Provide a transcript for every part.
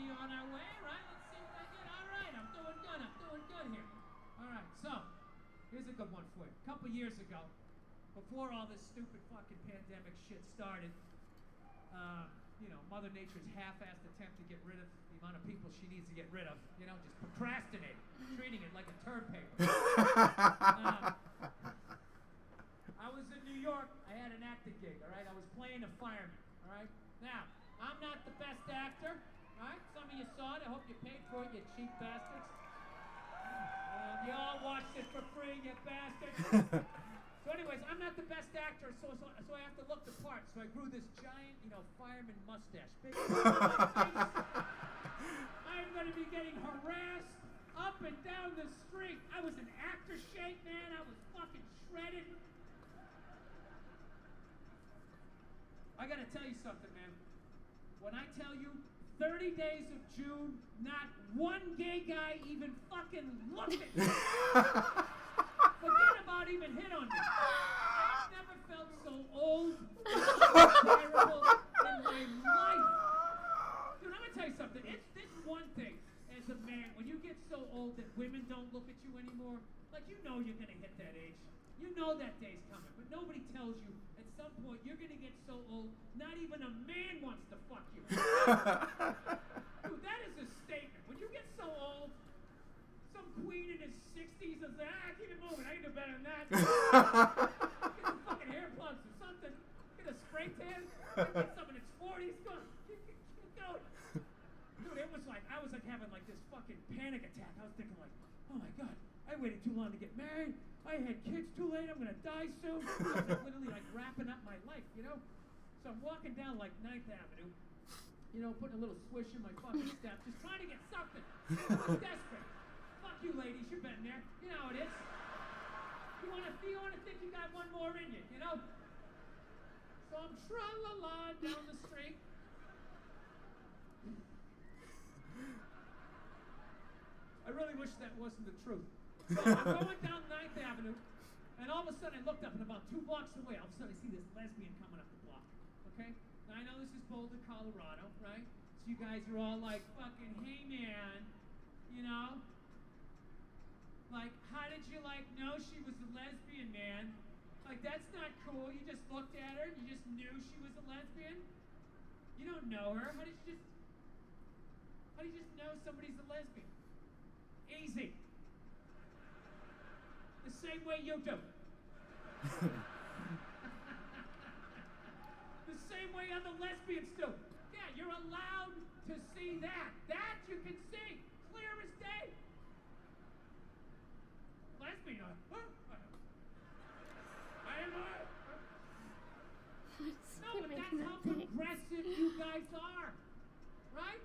be on our way, right? Let's see what I get. All right, I'm doing good here. All right, so here's a good one for you. A couple years ago, before all this stupid fucking pandemic shit started, Mother Nature's half-assed attempt to get rid of the amount of people she needs to get rid of, just procrastinating, treating it like a term paper. I was in New York. I had an acting gig, all right? I was playing a fireman, all right? Now, I'm not the best actor, all right? Some of you saw it. I hope you paid for it, you cheap bastards. You all watched it for free, you bastards. So anyways, I'm not the best actor, so I have to look the part. So I grew this giant, fireman mustache. Big I'm going to be getting harassed up and down the street. I was in actor shape, man. I was fucking shredded. I got to tell you something, man. When I tell you 30 days of June, not one gay guy even fucking looked at me. Forget about even hit on me. I've never felt so old and terrible in my life. Dude, I'm gonna tell you something. It's this one thing as a man, when you get so old that women don't look at you anymore, like you're gonna hit that age. You know that day's coming, but nobody tells you at some point you're gonna get so old, not even a man wants to fuck you. Dude, that is a statement. When you get so old, some queen in his 60s is like, keep it moving, I can do better than that. Get some fucking hair plugs or something. Get a spray tan. Get some in its 40s. Go on. Keep going. Dude, it was like, I was like having like this fucking panic attack. I was thinking like, oh my God, I waited too long to get married. I had kids too late. I'm going to die soon. I was like literally like wrapping up my life, So I'm walking down like 9th Avenue, putting a little swish in my fucking step, just trying to get something. I was desperate. Fuck you ladies, you've been there. You know how it is. You wanna think you got one more in you, So I'm tra-la-la down the street. I really wish that wasn't the truth. So I'm going down 9th Avenue, and all of a sudden I looked up, and about 2 blocks away, all of a sudden I see this lesbian coming up the block, okay? Now I know this is Boulder, Colorado, right? So you guys are all like, fucking, hey man, Like, how did you, know she was a lesbian, man? Like, that's not cool. You just looked at her and you just knew she was a lesbian? You don't know her. How do you just know somebody's a lesbian? Easy. The same way you do. The same way other lesbians do. Yeah, you're allowed to see that. That you can see. Clear as day. Lesbian. No, but that's how progressive you guys are. Right?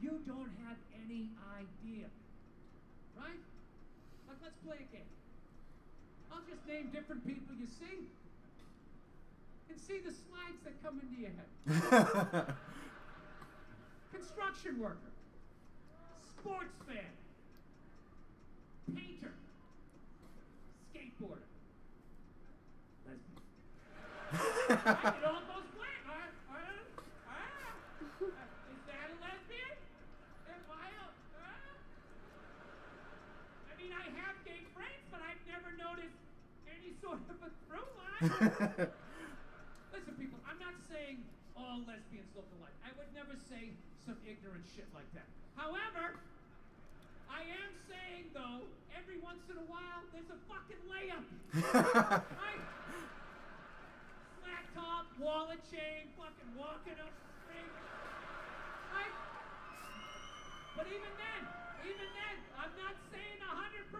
You don't have any idea. Right? Like, let's play a game. I'll just name different people you see. And see the slides that come into your head. Construction worker. Sports fan. Painter. Skateboarder. Lesbian. Right? It all goes blank. Is that a lesbian? Am I I have gay friends, but I've never noticed any sort of a through line. Listen, people, I'm not saying all lesbians look alike. I would never say some ignorant shit like that. However, I am saying, though, every once in a while, there's a fucking layup. Right? Flat top, wallet chain, fucking walking up the street. Right? But even then, I'm not saying 100%.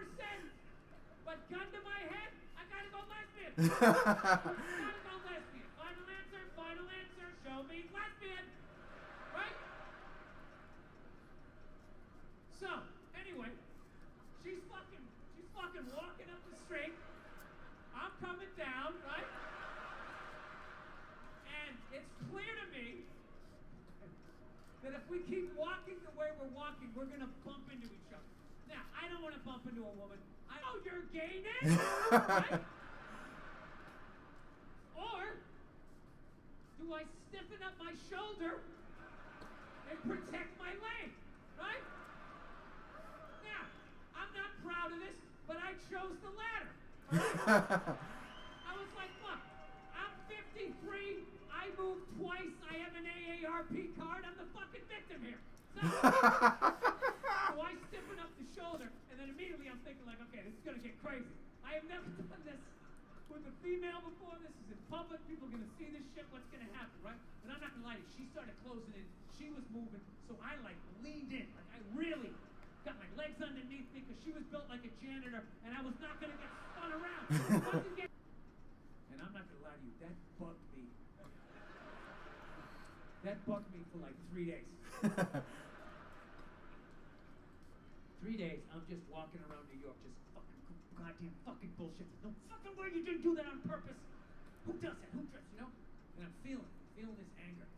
But gun to my head, I gotta go lesbian. Gotta go lesbian. Final answer, show me lesbian. Right? So, anyway, she's fucking walking up the street. I'm coming down, right? And it's clear to me that if we keep walking the way we're walking, we're gonna bump into each other. Now, I don't want to bump into a woman. I know you're gayness, right? Or do I stiffen up my shoulder and protect my leg, right? Now, I'm not proud of this, but I chose the latter. Right? I was like, look, I'm 53, I moved twice, I have an AARP card, I'm the fucking victim here. So I stiffen up the shoulder, and then immediately I'm thinking like, okay, this is gonna get crazy. I have never done this with a female before. This is in public. People are gonna see this shit. What's gonna happen, right? And I'm not gonna lie to you. She started closing in. She was moving, so I like leaned in. Like I really got my legs underneath me because she was built like a janitor, and I was not gonna get spun around. And I'm not gonna lie to you. That bugged me. That bugged me for like 3 days. 3 days, I'm just walking around New York, just fucking goddamn fucking bullshit. No fucking way you didn't do that on purpose. Who does that? Who does, you know? And I'm feeling this anger.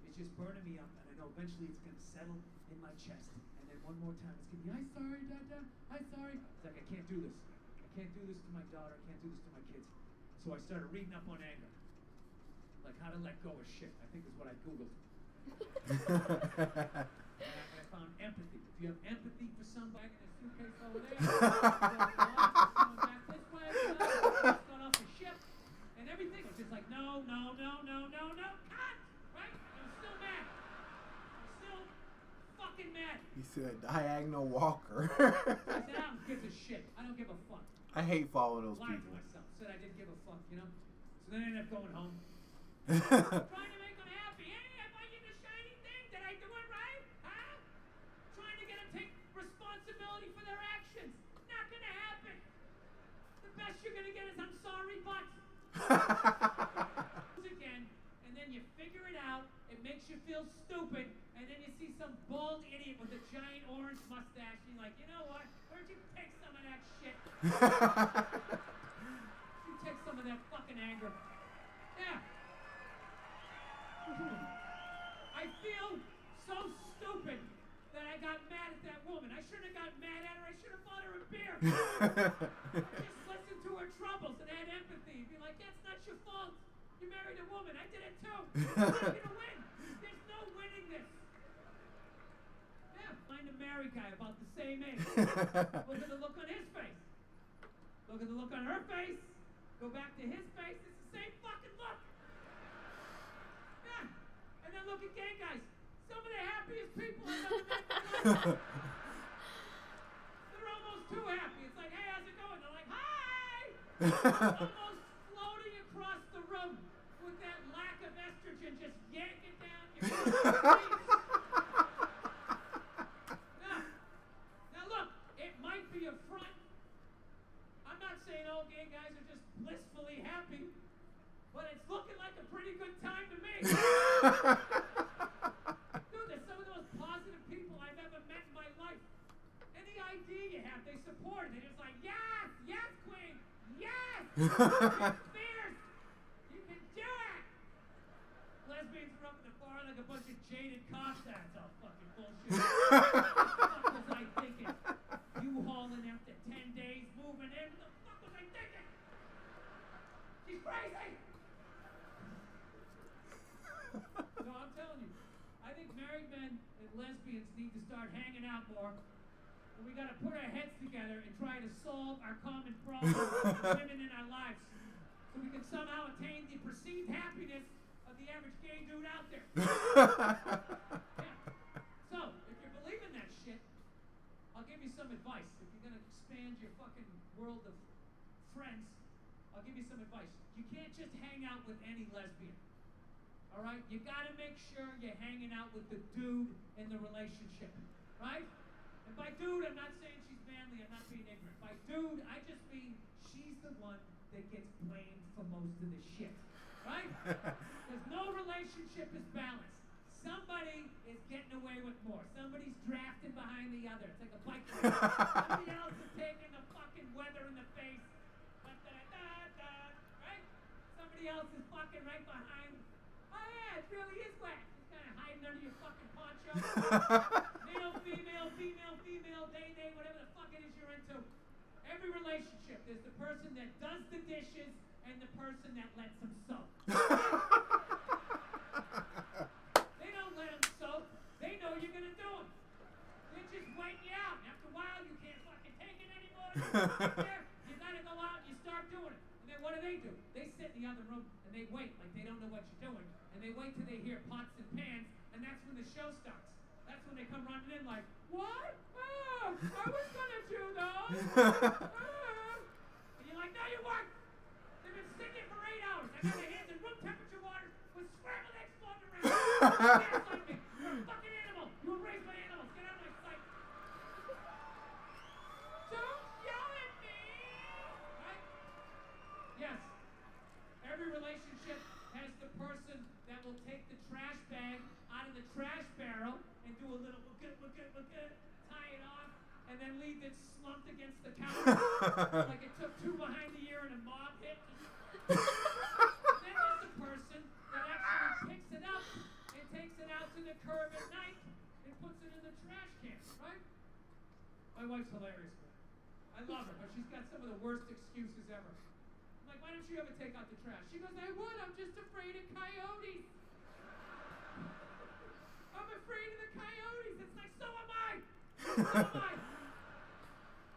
It's just burning me up, and I know eventually it's gonna settle in my chest. And then one more time, it's gonna be, I'm sorry, Dada. I'm sorry. It's like I can't do this. I can't do this to my daughter. I can't do this to my kids. So I started reading up on anger, like how to let go of shit. I think is what I googled. And I found empathy. If you have empathy for somebody in a suitcase over there, someone back this way, just got off the ship, and everything. It's just like, no, cut! Right? I'm still mad. I'm still fucking mad. He said, diagonal walker. I said, I don't give a shit. I don't give a fuck. I hate following those Lied to people. myself. Said I didn't give a fuck, you know? So then I ended up going home. Trying to make them happy. Hey, I bought you the shiny thing. Did I do it right? Huh? Trying to get them to take responsibility for their actions. Not gonna happen. The best you're gonna get is I'm sorry, but. Again, and then you figure it out. It makes you feel stupid, and then you see some bald idiot with a giant orange mustache, and you're like, you know what? Where'd you take some of that shit? You take some of that fucking anger. Yeah. I feel so stupid that I got mad at that woman. I shouldn't have got mad at her. I should have bought her a beer. Just listen to her troubles and had empathy. Be like, that's not your fault. You married a woman. I did it too. You're not gonna win. There's no winning this. Yeah, find a married guy about the same age. Look at the look on his face. Look at the look on her face. Go back to his face. It's the same fucking look. Yeah. And then look at gay guys. Some of the happiest people I've ever met in my life. They're almost too happy. It's like, hey, how's it going? They're like, hi! Almost floating across the room with that lack of estrogen just yanking down your face. Now look, it might be a front. I'm not saying all gay guys are just blissfully happy, but it's looking like a pretty good time to me. Dude, they're some of the most positive people I've ever met in my life. Any idea you have, they support it. They're just like, yes, yes, queen, yes, fierce, you can do it. Lesbians are up in the bar like a bunch of jaded cops. That's all fucking bullshit. What the fuck was I thinking? You hauling after 10 days, moving in. What the fuck was I thinking? She's crazy. No, I'm telling you. I think married men and lesbians need to start hanging out more. And we gotta put our heads together and try to solve our common problems with women in our lives. So we can somehow attain the perceived happiness of the average gay dude out there. Yeah. So, if you believe in that shit, I'll give you some advice. If you're gonna expand your fucking world of friends, I'll give you some advice. You can't just hang out with any lesbian. Alright? You gotta make sure you're hanging out with the dude in the relationship. Right? And by dude, I'm not saying she's manly, I'm not being ignorant. By dude, I just mean she's the one that gets blamed for most of the shit. Right? Because no relationship is balanced. Somebody is getting away with more. Somebody's drafting behind the other. It's like a bike race. Somebody else is taking the fucking weather in the face. Right? Somebody else is fucking right behind. Oh yeah, it really is wet. Just kind of hiding under your fucking poncho. Male, female, they, whatever the fuck it is you're into. Every relationship, there's the person that does the dishes and the person that lets them soak. They don't let them soak. They just waiting you out. After a while, you can't fucking take it anymore. You gotta go out and you start doing it. And then what do? They sit in the other room and they wait, like they don't know what you're doing. And they wait till they hear pots and pans, and that's when the show starts. That's when they come running in like, what? Oh, I was gonna do those. And you're like, no, you weren't. They've been sitting for 8 hours. I got their hands in room temperature water with scrambled eggs floating around. You can't fight me. You're a fucking animal. You were raised by animals. Get out of my sight. Don't yell at me. Right? Yes. Every relationship has the person that will take the trash bag out of the trash barrel and do a little look at, tie it off, and then leave it slumped against the counter like it took 2 behind the ear and a mob hit. Then there's the person that actually picks it up and takes it out to the curb at night and puts it in the trash can, right? My wife's hilarious. I love her, but she's got some of the worst excuses ever. I'm like, why don't you ever take out the trash? She goes, I would, I'm just afraid of coyotes. I'm afraid of the coyotes. It's like, so am I. So am I.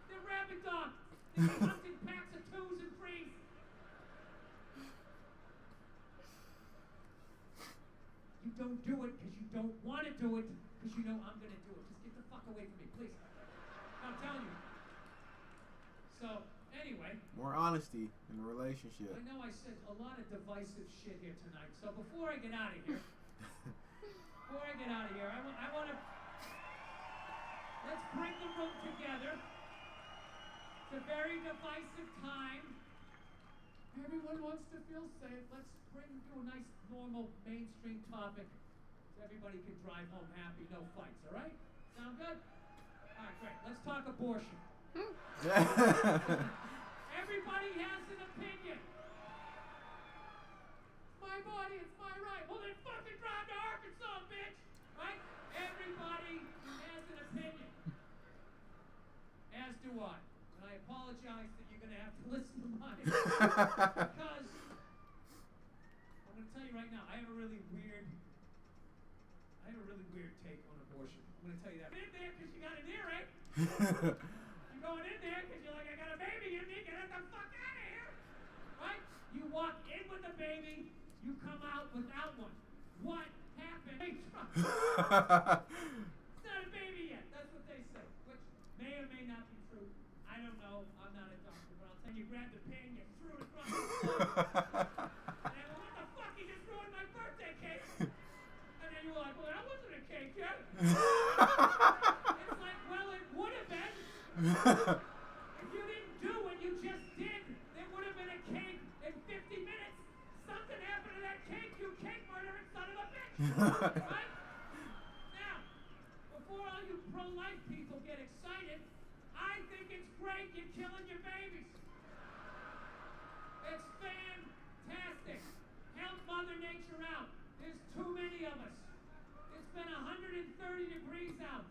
They're rabid dogs. They hunt in packs of 2s and 3s. You don't do it because you don't want to do it because you know I'm going to do it. Just get the fuck away from me, please. I'm telling you. So, anyway. More honesty in the relationship. I know I said a lot of divisive shit here tonight. So before I get out of here, I want to, let's bring the room together. It's a very divisive time. Everyone wants to feel safe. Let's bring to a nice, normal, mainstream topic so everybody can drive home happy, no fights, all right? Sound good? All right, great. Let's talk abortion. Everybody has an opinion. My body, it's my right. Well, then fucking drive to Arkansas, bitch. Right? Everybody has an opinion. As do I. And I apologize that you're going to have to listen to mine. Because, I'm going to tell you right now, I have a really weird take on abortion. I'm going to tell you that. In there because you got an earache. You're going in there because you're like, I got a baby in me. Get the fuck out of here. Right? You walk in with a baby. You come out without one. What happened? It's not a baby yet. That's what they say. Which may or may not be true. I don't know. I'm not a doctor, but I'll tell you, you grabbed the pin, you threw it across the floor. And I go, what the fuck? You just ruined my birthday cake. And then you were like, well, that wasn't a cake yet. It's like, well, it would have been. If you didn't do what you just did, there would have been a cake in 50 minutes. Something happened to that cake, you cake murdering son of a bitch. Right? Now, before all you pro-life people get excited, I think it's great you're killing your babies. It's fantastic. Help Mother Nature out. There's too many of us. It's been 130 degrees out.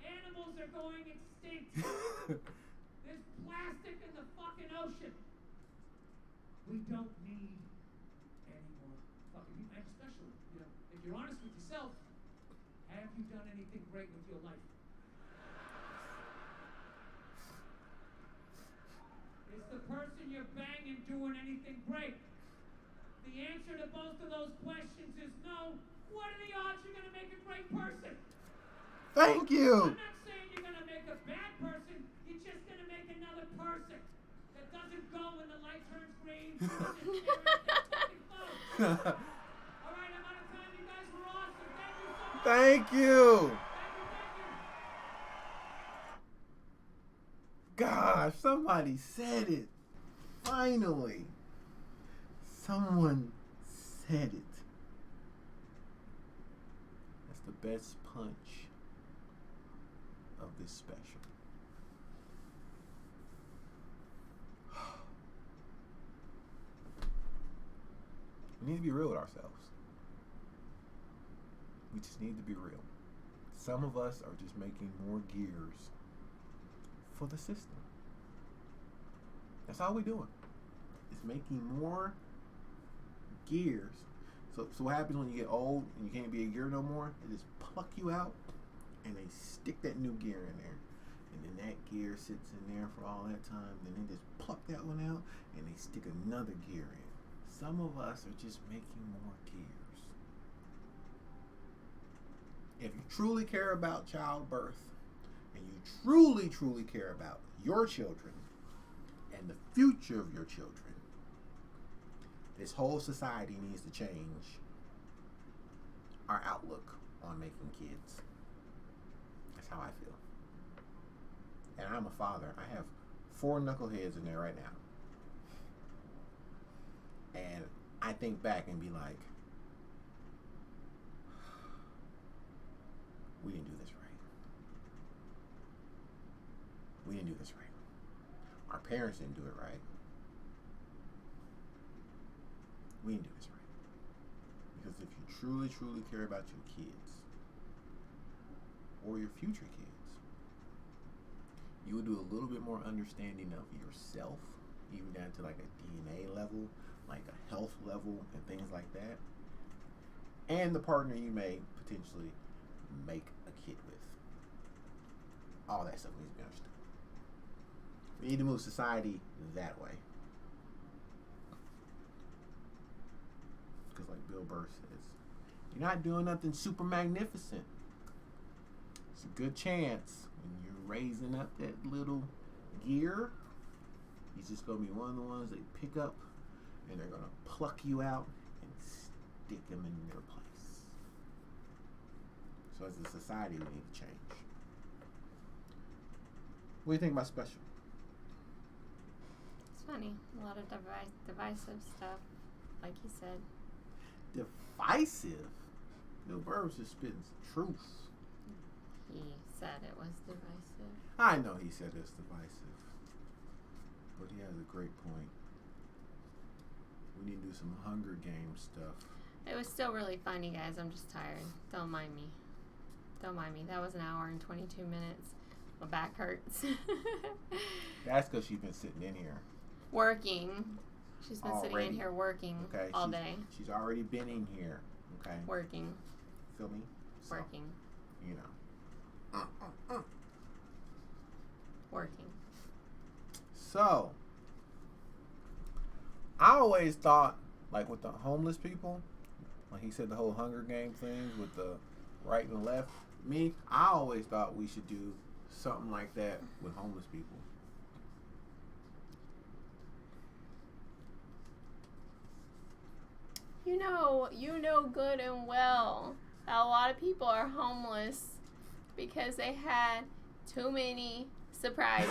Animals are going extinct. There's plastic in the fucking ocean. We don't need any more fucking, and especially, if you're honest with yourself, have you done anything great with your life? Is the person you're banging doing anything great? The answer to both of those questions is no. What are the odds you're going to make a great person? Thank you. I'm not saying you're going to make a bad person. You're just going to make another person that doesn't go when the light turns green. All right, I'm out of time. You guys were awesome. Thank you so much. Thank you. Gosh, somebody said it. Finally. Someone said it. That's the best punch of this special. We need to be real with ourselves. We just need to be real. Some of us are just making more gears for the system. That's all we're doing. It's making more gears. So what happens when you get old and you can't be a gear no more? They just pluck you out and they stick that new gear in there. And then that gear sits in there for all that time. Then they just pluck that one out and they stick another gear in. Some of us are just making more gears. If you truly care about childbirth and you truly, truly care about your children and the future of your children, this whole society needs to change our outlook on making kids. That's how I feel. And I'm a father. I have 4 knuckleheads in there right now. And I think back and be like, we didn't do this right. We didn't do this right. Our parents didn't do it right. We didn't do this right. Because if you truly, truly care about your kids or your future kids, you would do a little bit more understanding of yourself, even down to like a DNA level, like a health level, and things like that. And the partner you may potentially make a kid with. All that stuff needs to be understood. We need to move society that way. Because like Bill Burr says, you're not doing nothing super magnificent. It's a good chance when you're raising up that little gear, he's just going to be one of the ones they pick up and they're going to pluck you out and stick them in their place. So as a society, we need to change. What do you think about special? It's funny. A lot of divisive stuff, like you said. Divisive? Bill Burr was just spitting truth. He said it was divisive. I know he said it's divisive, but he has a great point. We need to do some Hunger Games stuff. It was still really funny, guys. I'm just tired. Don't mind me. Don't mind me. That was an hour and 22 minutes. My back hurts. That's because she's been sitting in here. Working. She's been sitting in here working all day. She's already been in here. Okay. Working. Feel me? So, working. You know. Working. So, I always thought, like with the homeless people, like he said the whole Hunger Game things with the right and left. I always thought we should do something like that with homeless people. You know good and well that a lot of people are homeless because they had too many surprises.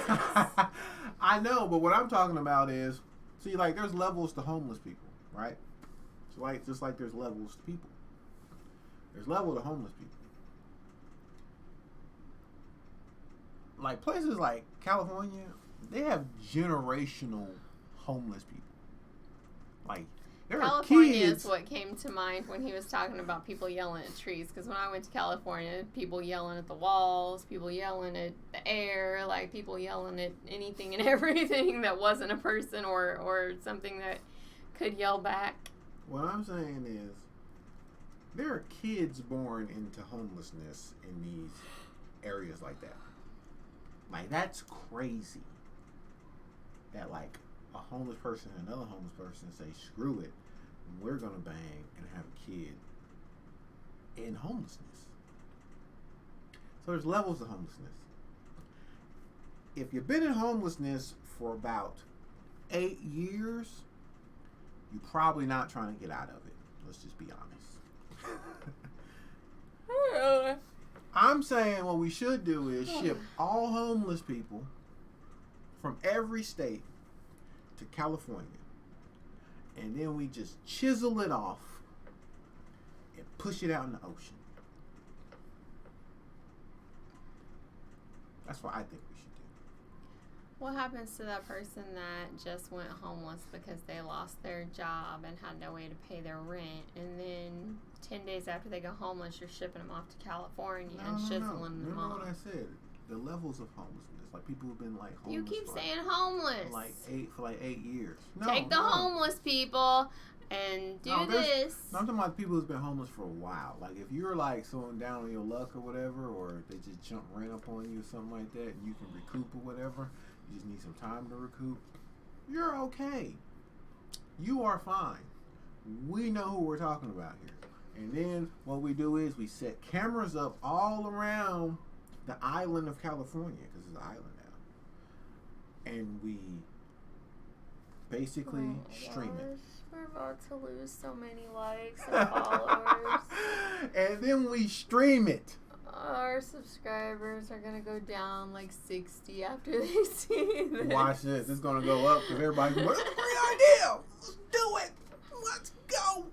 I know, but what I'm talking about is, see, like there's levels to homeless people, right? So like just like there's levels to people. There's level to homeless people. Like places like California, they have generational homeless people. Like there California are kids. Is what came to mind when he was talking about people yelling at trees. Because when I went to California, people yelling at the walls, people yelling at the air, like people yelling at anything and everything that wasn't a person or something that could yell back. What I'm saying is, there are kids born into homelessness in these areas like that. Like, that's crazy. That, like, a homeless person and another homeless person say, screw it, we're going to bang and have a kid in homelessness. So there's levels of homelessness. If you've been in homelessness for about 8 years, you're probably not trying to get out of it. Let's just be honest. I'm saying what we should do is ship all homeless people from every state to California. And then we just chisel it off and push it out in the ocean. That's what I think we should do. What happens to that person that just went homeless because they lost their job and had no way to pay their rent, and then 10 days after they go homeless, you're shipping them off to California and chiseling them off? Remember what I said? The levels of homelessness. Like people who've been like homeless. You keep saying homeless. For like 8 years. No, Take the homeless people and do No, this. No, I'm talking about people who's been homeless for a while. Like, if you're, like, so down on your luck or whatever, or they just ran up on you or something like that, and you can recoup or whatever, you just need some time to recoup, you're okay. You are fine. We know who we're talking about here. And then what we do is we set cameras up all around the island of California, because it's an island now. And we basically stream it. We're about to lose so many likes and followers. And then we stream it. Our subscribers are going to go down like 60 after they see this. Watch this. It's going to go up because everybody's going, that's a great idea. Let's do it. Let's go.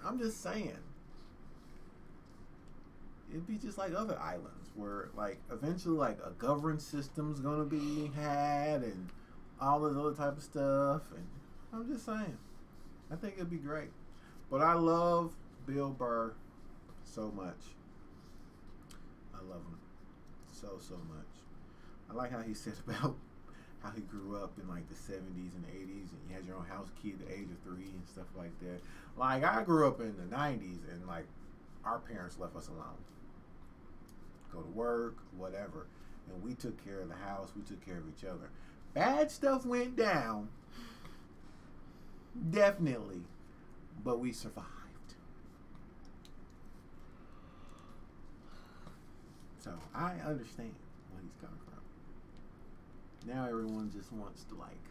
I'm just saying. It'd be just like other islands where, like, eventually, like, a governance system's going to be had and all this other type of stuff. And I'm just saying. I think it'd be great. But I love Bill Burr so much. I love him so much. I like how he said about how he grew up in like the 70s and 80s, and you had your own house key at the age of 3 and stuff like that. Like, I grew up in the 90s, and like our parents left us alone. Go to work, whatever. And we took care of the house, we took care of each other. Bad stuff went down. Definitely. But we survived. So I understand where he's coming from. Now everyone just wants to like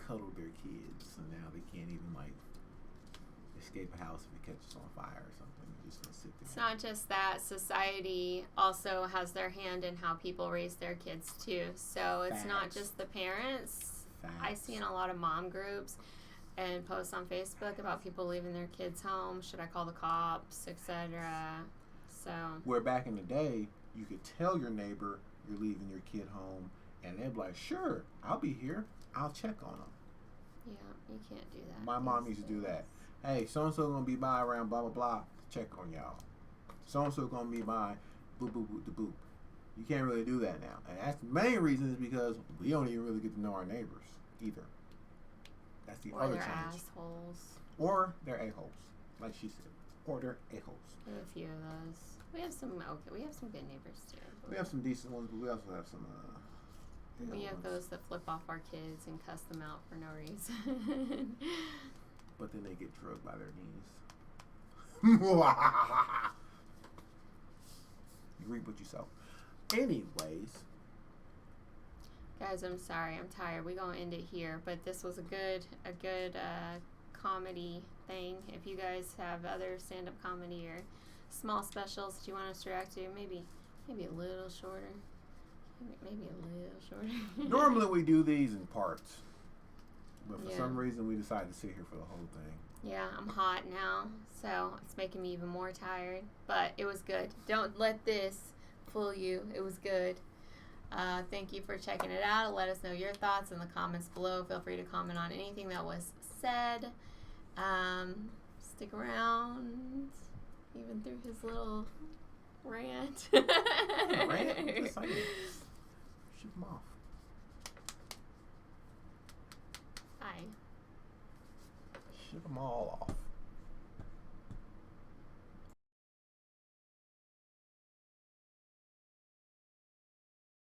cuddle their kids, and now they can't even like escape a house if it catches on fire or something. They're just gonna sit there. It's not just that. Society also has their hand in how people raise their kids too. So it's not just the parents. I see in a lot of mom groups and posts on Facebook about people leaving their kids home. Should I call the cops, etc. So where back in the day, you could tell your neighbor you're leaving your kid home, and they'd be like, "Sure, I'll be here. I'll check on them." Yeah, you can't do that. My mom used to do that. Hey, so and so gonna be by around blah blah blah to check on y'all. So and so gonna be by boop boop boop the boop. You can't really do that now, and that's the main reason is because we don't even really get to know our neighbors either. That's the other they're change. assholes. Or they're a-holes, like she said. Or they're a-holes. We have a few of those. We have some we have some good neighbors too. We have some decent ones, but we also have some. We have those that flip off our kids and cuss them out for no reason. But then they get drugged by their knees. You reap what you sow. Anyways. Guys, I'm sorry. I'm tired. We're going to end it here. But this was a good comedy thing. If you guys have other stand-up comedy or small specials that you want us to react to, maybe a little shorter. Maybe a little shorter. Normally we do these in parts. But for some reason we decided to sit here for the whole thing. Yeah, I'm hot now. So it's making me even more tired. But it was good. Don't let this fool you. It was good. Thank you for checking it out. Let us know your thoughts in the comments below. Feel free to comment on anything that was said. Stick around, even through his little rant. Rant? Just like shoot him off. Bye. Shoot them all off.